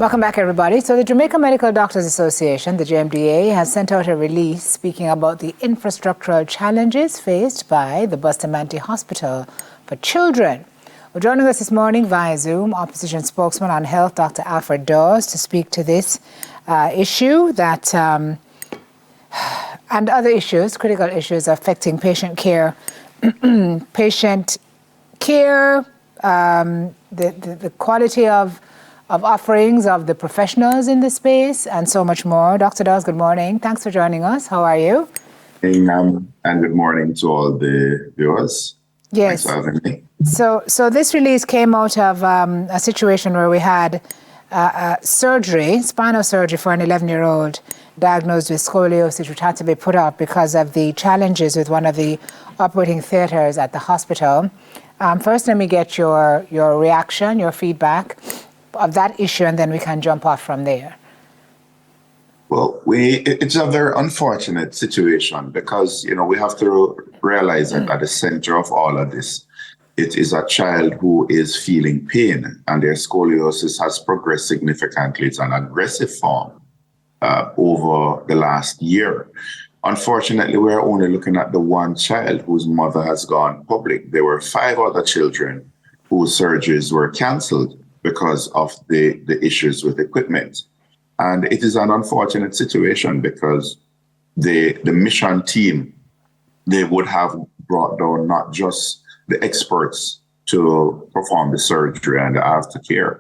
Welcome back, everybody. So the Jamaica Medical Doctors Association, the JMDA, has sent out a release speaking about the infrastructural challenges faced by the Bustamante Hospital for Children. Well, joining us this morning via Zoom, Opposition Spokesman on Health, Dr. Alfred Dawes, to speak to this issue that and other issues, critical issues affecting patient care, the quality of offerings of the professionals in the space, and so much more. Dr. Dawes, good morning. Thanks for joining us. How are you? And good morning to all the viewers. Yes. Thanks for having me. So this release came out of a situation where we had spinal surgery for an 11-year-old diagnosed with scoliosis, which had to be put up because of the challenges with one of the operating theaters at the hospital. First, let me get your reaction, your feedback of that issue, and then we can jump off from there. Well, it's a very unfortunate situation because, we have to realize that at the center of all of this, it is a child who is feeling pain, and their scoliosis has progressed significantly. It's an aggressive form over the last year. Unfortunately, we're only looking at the one child whose mother has gone public. There were 5 other children whose surgeries were canceled because of the issues with equipment. And it is an unfortunate situation because the mission team, they would have brought down not just the experts to perform the surgery and the aftercare,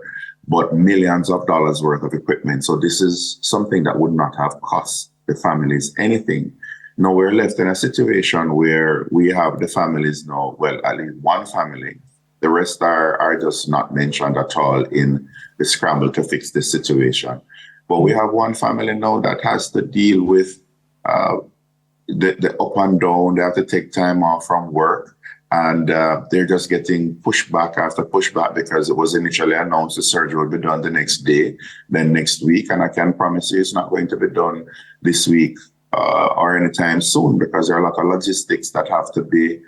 but millions of dollars worth of equipment. So this is something that would not have cost the families anything. Now we're left in a situation where we have the families now, well, at least one family. The rest are just not mentioned at all in the scramble to fix this situation. But we have one family now that has to deal with the up and down. They have to take time off from work, and they're just getting pushback after pushback because it was initially announced the surgery would be done the next day, then next week. And I can promise you it's not going to be done this week or anytime soon because there are a lot of logistics that have to be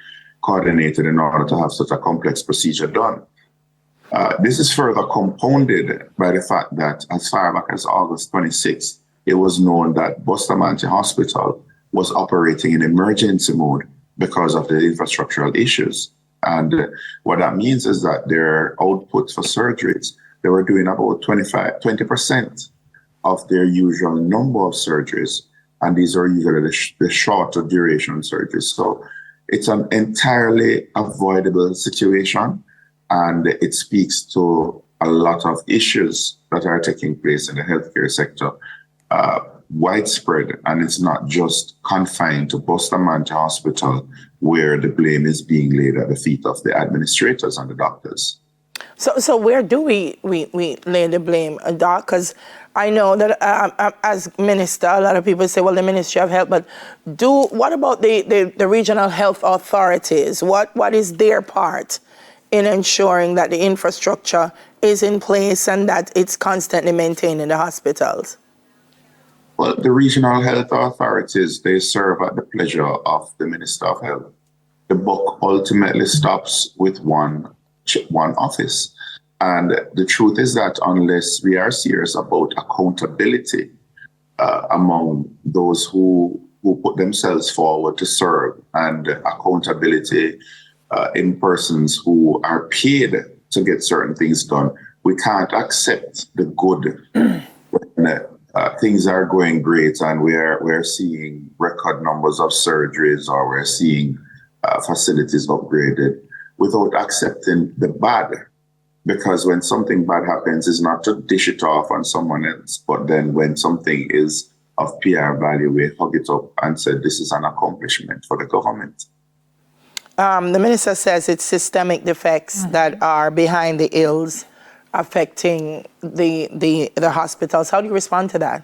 coordinated in order to have such a complex procedure done. This is further compounded by the fact that as far back as August 26th, it was known that Bustamante Hospital was operating in emergency mode because of the infrastructural issues. And what that means is that their output for surgeries, they were doing about 20% of their usual number of surgeries. And these are usually the shorter duration surgeries. So it's an entirely avoidable situation, and it speaks to a lot of issues that are taking place in the healthcare sector, widespread, and it's not just confined to Bustamante Hospital, where the blame is being laid at the feet of the administrators and the doctors. So where do we lay the blame, Doc? Because I know that as minister, a lot of people say, well, the Ministry of Health, but what about the regional health authorities? What is their part in ensuring that the infrastructure is in place and that it's constantly maintained in the hospitals? Well, the regional health authorities, they serve at the pleasure of the Minister of Health. The buck ultimately stops with one office. And the truth is that unless we are serious about accountability among those who put themselves forward to serve, and accountability in persons who are paid to get certain things done, we can't accept the good when things are going great and we're seeing record numbers of surgeries, or we're seeing facilities upgraded, without accepting the bad. Because when something bad happens, it's not to dish it off on someone else, but then when something is of PR value, we hug it up and say this is an accomplishment for the government. The minister says it's systemic defects that are behind the ills affecting the hospitals. How do you respond to that?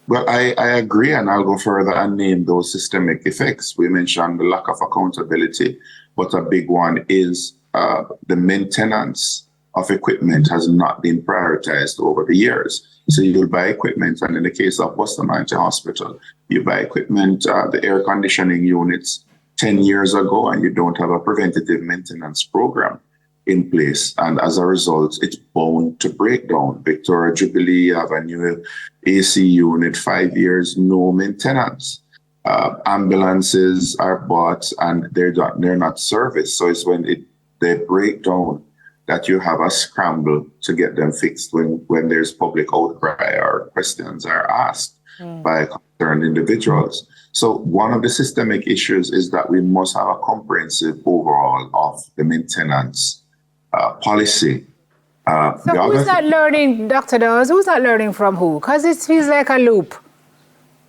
Well, I agree, and I'll go further and name those systemic effects. We mentioned the lack of accountability, but a big one is the maintenance of equipment has not been prioritized over the years. So you'll buy equipment, and in the case of Bustamante Hospital, you buy equipment, the air conditioning units 10 years ago, and you don't have a preventative maintenance program. in place. And as a result, it's bound to break down. Victoria Jubilee have a new AC unit, 5 years, no maintenance. Ambulances are bought and they're not serviced. So it's when they break down that you have a scramble to get them fixed when there's public outcry or questions are asked by concerned individuals. So one of the systemic issues is that we must have a comprehensive overhaul of the maintenance policy. So who's not learning, Dr. Dawes? Who's not learning from who? Because it feels like a loop.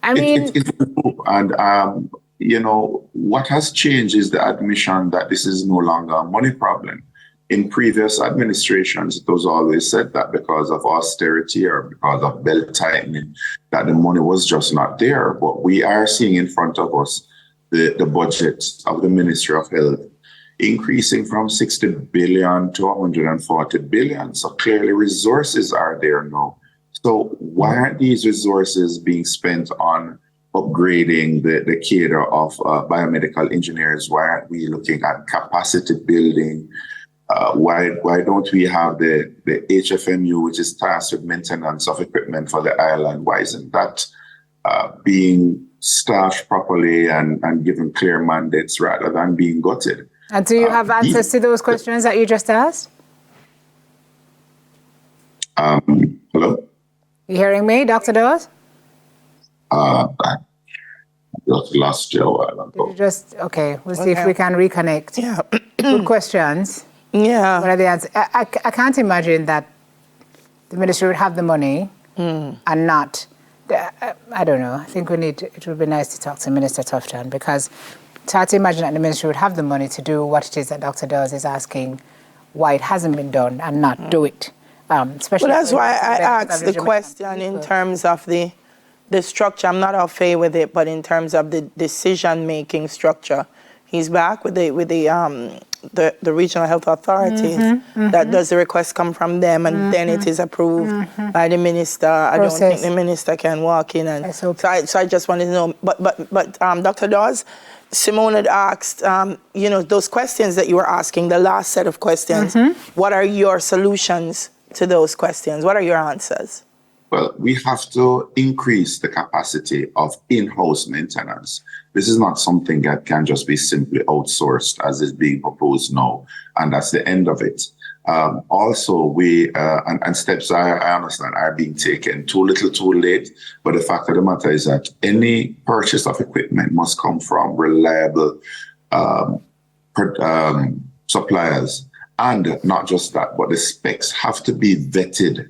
I mean... It's a loop. And, you know, what has changed is the admission that this is no longer a money problem. In previous administrations, it was always said that because of austerity or because of belt tightening, that the money was just not there. But we are seeing in front of us the budget of the Ministry of Health increasing from 60 billion to 140 billion. So clearly resources are there now. So why aren't these resources being spent on upgrading the cadre of biomedical engineers? Why aren't we looking at capacity building? Why don't we have the HFMU, which is tasked with maintenance of equipment for the island? Why isn't that being staffed properly and given clear mandates rather than being gutted? And do you have answers to those questions that you just asked? Hello? You hearing me, Dr. Dawes? I just lost you a while ago. Okay, we'll see if we can reconnect. Yeah. Good questions. Yeah. What are the answers? I can't imagine that the ministry would have the money and not. I don't know. I think it would be nice to talk to Minister Tufton, because it's hard to imagine that the ministry would have the money to do what it is that Dr. Dawes is asking, why it hasn't been done and not do it. Especially Well, that's why I asked the question in terms of the structure. I'm not au fait with it, but in terms of the decision-making structure, he's back with the regional health authorities. That does the request come from them, and then it is approved by the minister. I don't think the minister can walk in and. So I just wanted to know. But Dr. Dawes, Simone had asked, you know, those questions that you were asking, the last set of questions. What are your solutions to those questions? What are your answers? Well, we have to increase the capacity of in-house maintenance. This is not something that can just be simply outsourced as is being proposed now, and that's the end of it. Also, we, and steps I understand are being taken, too little, too late, but the fact of the matter is that any purchase of equipment must come from reliable suppliers. And not just that, but the specs have to be vetted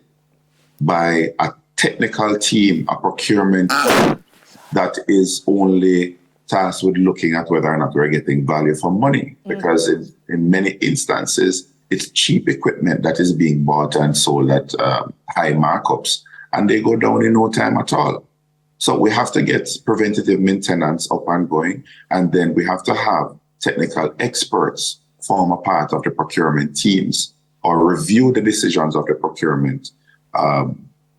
by a technical team, a procurement team that is only tasked with looking at whether or not we're getting value for money. Because in many instances, it's cheap equipment that is being bought and sold at high markups, and they go down in no time at all. So we have to get preventative maintenance up and going, and then we have to have technical experts form a part of the procurement teams or review the decisions of the procurement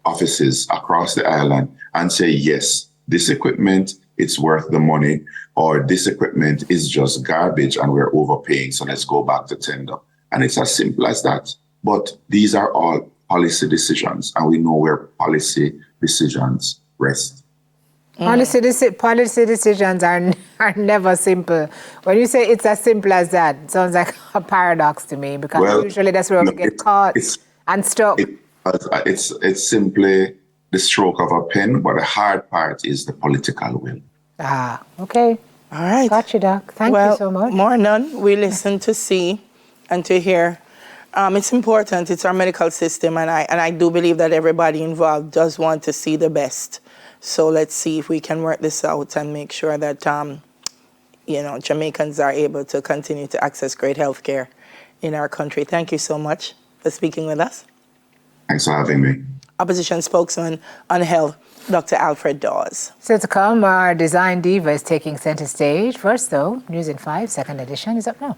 offices across the island and say, yes, this equipment, it's worth the money, or this equipment is just garbage and we're overpaying, so let's go back to tender. And it's as simple as that. But these are all policy decisions, and we know where policy decisions rest. Policy decisions are never simple. When you say it's as simple as that, it sounds like a paradox to me, because usually that's where we get caught and stuck. It's simply the stroke of a pen, but the hard part is the political will. Okay. All right. Got you, Doc. Thank you so much. More none. We listen to see and to hear. It's important. It's our medical system, and I do believe that everybody involved does want to see the best. So let's see if we can work this out and make sure that, you know, Jamaicans are able to continue to access great health care in our country. Thank you so much for speaking with us. Thanks for having me. Opposition spokesman on health, Dr. Alfred Dawes. Still to come, our design diva is taking center stage. First, though, News in 5, second edition is up now.